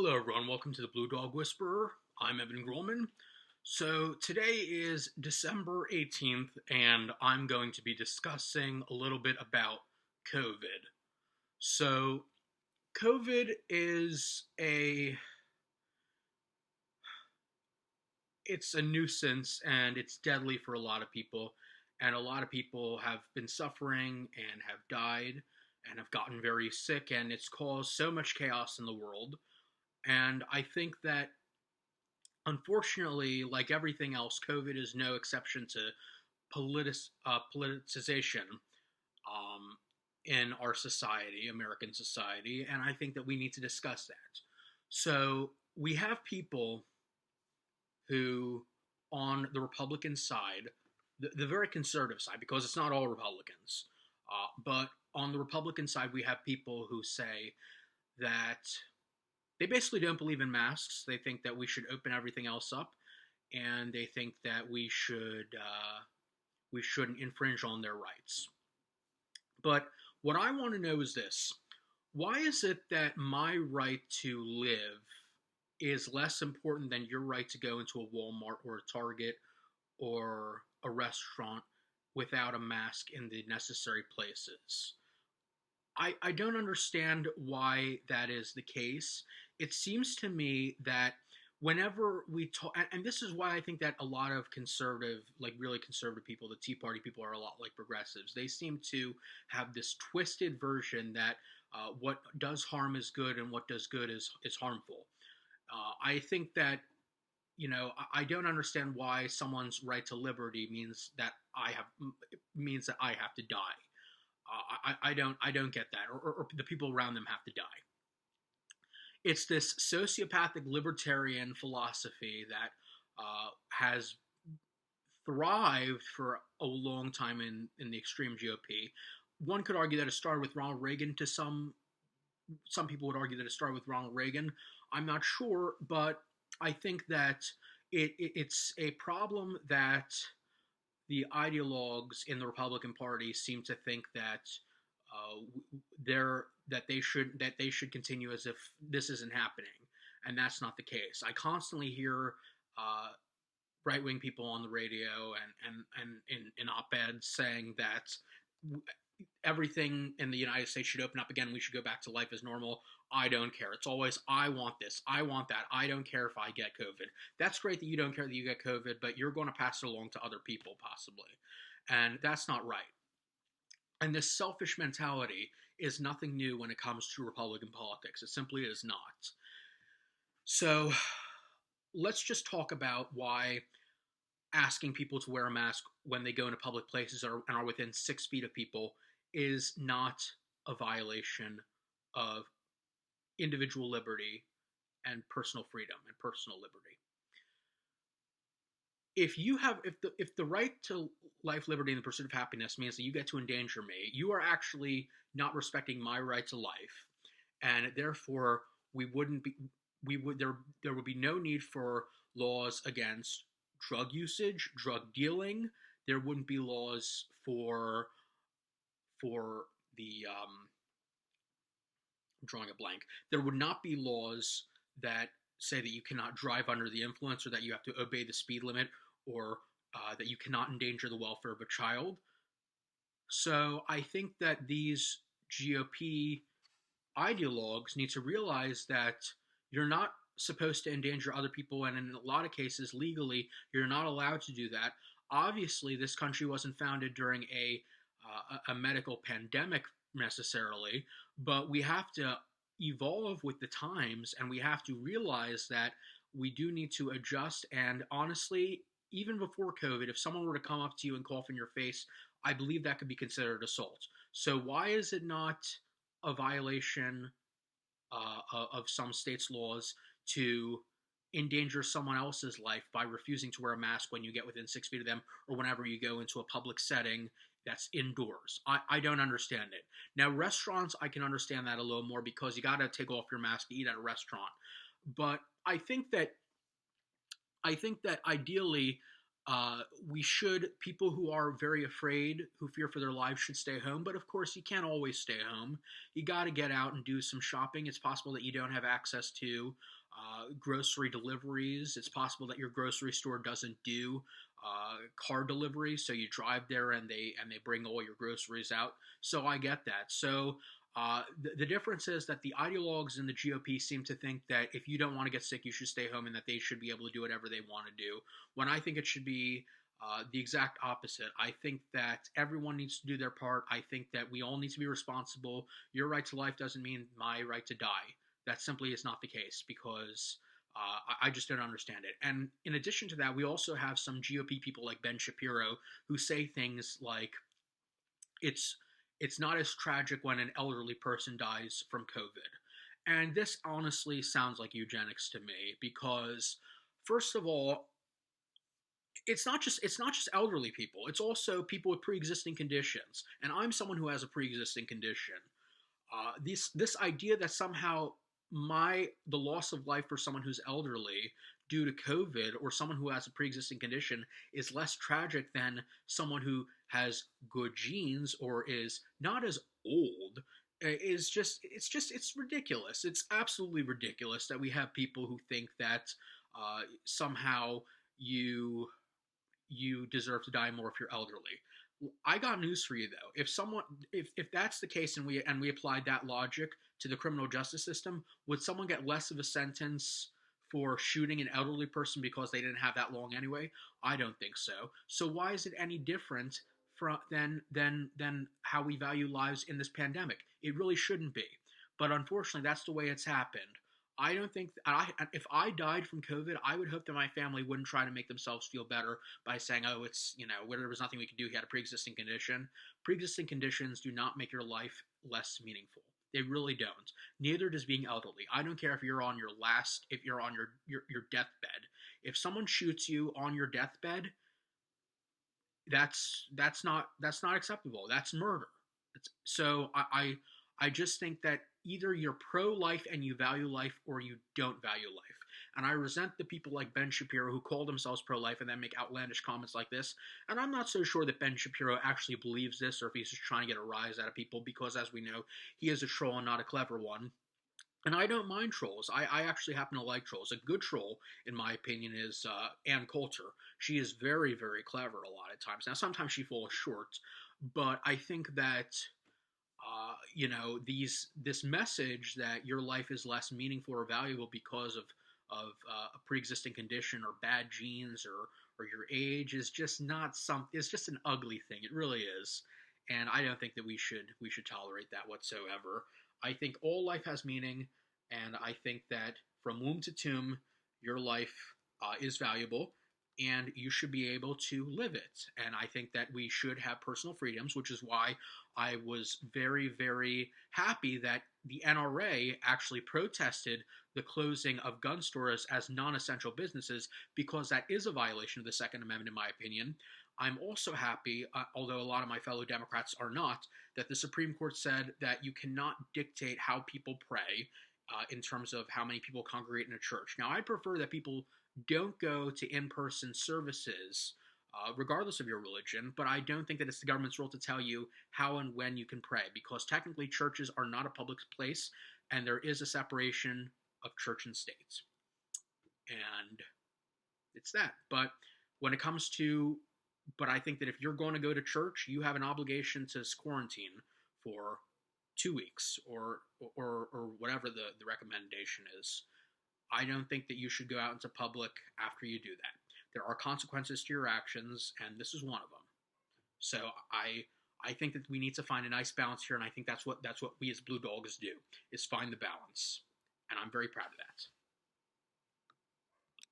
Hello, everyone. Welcome to the Blue Dog Whisperer. I'm Evan Grollman. So, today is December 18th, and I'm going to be discussing a little bit about COVID. So, COVID is it's a nuisance and it's deadly for a lot of people. And a lot of people have been suffering and have died and have gotten very sick, and it's caused so much chaos in the world. And I think that, unfortunately, like everything else, COVID is no exception to politicization in our society, American society, and I think that we need to discuss that. So we have people who, on the Republican side, the very conservative side, because it's not all Republicans, but on the Republican side, we have people who say that they basically don't believe in masks. They think that we should open everything else up, and they think that we shouldn't infringe on their rights. But what I want to know is this: why is it that my right to live is less important than your right to go into a Walmart or a Target or a restaurant without a mask in the necessary places? I don't understand why that is the case. It seems to me that whenever we talk, and this is why I think that a lot of conservative, like really conservative people, the Tea Party people, are a lot like progressives. They seem to have this twisted version that what does harm is good and what does good is harmful. I think that, I don't understand why someone's right to liberty means that I have to die. I don't get that, or the people around them have to die. It's this sociopathic libertarian philosophy that has thrived for a long time in the extreme GOP. One could argue that it started with Ronald Reagan. To some people would argue that it started with Ronald Reagan. I'm not sure, but I think that it's a problem that the ideologues in the Republican Party seem to think that they should continue as if this isn't happening, and that's not the case. I constantly hear right wing people on the radio and in op-eds saying that everything in the United States should open up again. We should go back to life as normal. I don't care. It's always, I want this. I want that. I don't care if I get COVID. That's great that you don't care that you get COVID, but you're going to pass it along to other people, possibly. And that's not right. And this selfish mentality is nothing new when it comes to Republican politics. It simply is not. So let's just talk about why asking people to wear a mask when they go into public places and are within 6 feet of people is not a violation of individual liberty and personal freedom and personal liberty. If the right to life, liberty, and the pursuit of happiness means that you get to endanger me, you are actually not respecting my right to life, and therefore there would be no need for laws against drug usage, drug dealing. There wouldn't be laws for the I'm drawing a blank. There would not be laws that say that you cannot drive under the influence, or that you have to obey the speed limit, or that you cannot endanger the welfare of a child. So I think that these GOP ideologues need to realize that you're not supposed to endanger other people, and in a lot of cases, legally, you're not allowed to do that. Obviously, this country wasn't founded during a medical pandemic necessarily, but we have to evolve with the times, and we have to realize that we do need to adjust. And honestly, even before COVID, if someone were to come up to you and cough in your face, I believe that could be considered assault. So why is it not a violation of some states' laws to endanger someone else's life by refusing to wear a mask when you get within 6 feet of them, or whenever you go into a public setting that's indoors? I don't understand it. Now, restaurants, I can understand that a little more, because you got to take off your mask to eat at a restaurant. But I think that ideally, People who are very afraid, who fear for their lives, should stay home. But of course, you can't always stay home. You got to get out and do some shopping. It's possible that you don't have access to grocery deliveries. It's possible that your grocery store doesn't do car delivery, so you drive there and they bring all your groceries out. So I get that. So the difference is that the ideologues in the GOP seem to think that if you don't want to get sick, you should stay home and that they should be able to do whatever they want to do. When I think it should be the exact opposite. I think that everyone needs to do their part. I think that we all need to be responsible. Your right to life doesn't mean my right to die. That simply is not the case because I just don't understand it. And in addition to that, we also have some GOP people like Ben Shapiro who say things like it's not as tragic when an elderly person dies from COVID. And this honestly sounds like eugenics to me because first of all, it's not just elderly people. It's also people with pre-existing conditions. And I'm someone who has a pre-existing condition. This idea that somehow the loss of life for someone who's elderly due to COVID or someone who has a pre-existing condition is less tragic than someone who has good genes or is not as old is just it's ridiculous. It's absolutely ridiculous that we have people who think that somehow you deserve to die more if you're elderly. I got news for you though. If that's the case and we applied that logic to the criminal justice system, would someone get less of a sentence for shooting an elderly person because they didn't have that long anyway? I don't think so. So why is it any different than how we value lives in this pandemic? It really shouldn't be. But unfortunately, that's the way it's happened. I don't think if I died from COVID, I would hope that my family wouldn't try to make themselves feel better by saying, "Oh, it's where there was nothing we could do. He had a pre-existing condition." Pre-existing conditions do not make your life less meaningful. They really don't. Neither does being elderly. I don't care if you're on your deathbed. If someone shoots you on your deathbed, that's not acceptable. That's murder. So I just think that either you're pro-life and you value life or you don't value life. And I resent the people like Ben Shapiro who call themselves pro-life and then make outlandish comments like this. And I'm not so sure that Ben Shapiro actually believes this or if he's just trying to get a rise out of people because, as we know, he is a troll and not a clever one. And I don't mind trolls. I actually happen to like trolls. A good troll, in my opinion, is Ann Coulter. She is very, very clever a lot of times. Now, sometimes she falls short, but I think that this message that your life is less meaningful or valuable because of a pre-existing condition or bad genes or your age is just not it's just an ugly thing. It really is, and I don't think that we should tolerate that whatsoever. I think all life has meaning, and I think that from womb to tomb, your life is valuable, and you should be able to live it. And I think that we should have personal freedoms, which is why I was very, very happy that the NRA actually protested the closing of gun stores as non-essential businesses, because that is a violation of the Second Amendment, in my opinion. I'm also happy, although a lot of my fellow Democrats are not, that the Supreme Court said that you cannot dictate how people pray in terms of how many people congregate in a church. Now, I prefer that people don't go to in-person services regardless of your religion, but I don't think that it's the government's role to tell you how and when you can pray, because technically churches are not a public place, and there is a separation of church and state. And it's that. But when it comes to, but I think that if you're going to go to church, you have an obligation to quarantine for 2 weeks or whatever the recommendation is. I don't think that you should go out into public after you do that. There are consequences to your actions, and this is one of them. So I think that we need to find a nice balance here, and I think that's what we as Blue Dogs do, is find the balance. And I'm very proud of that.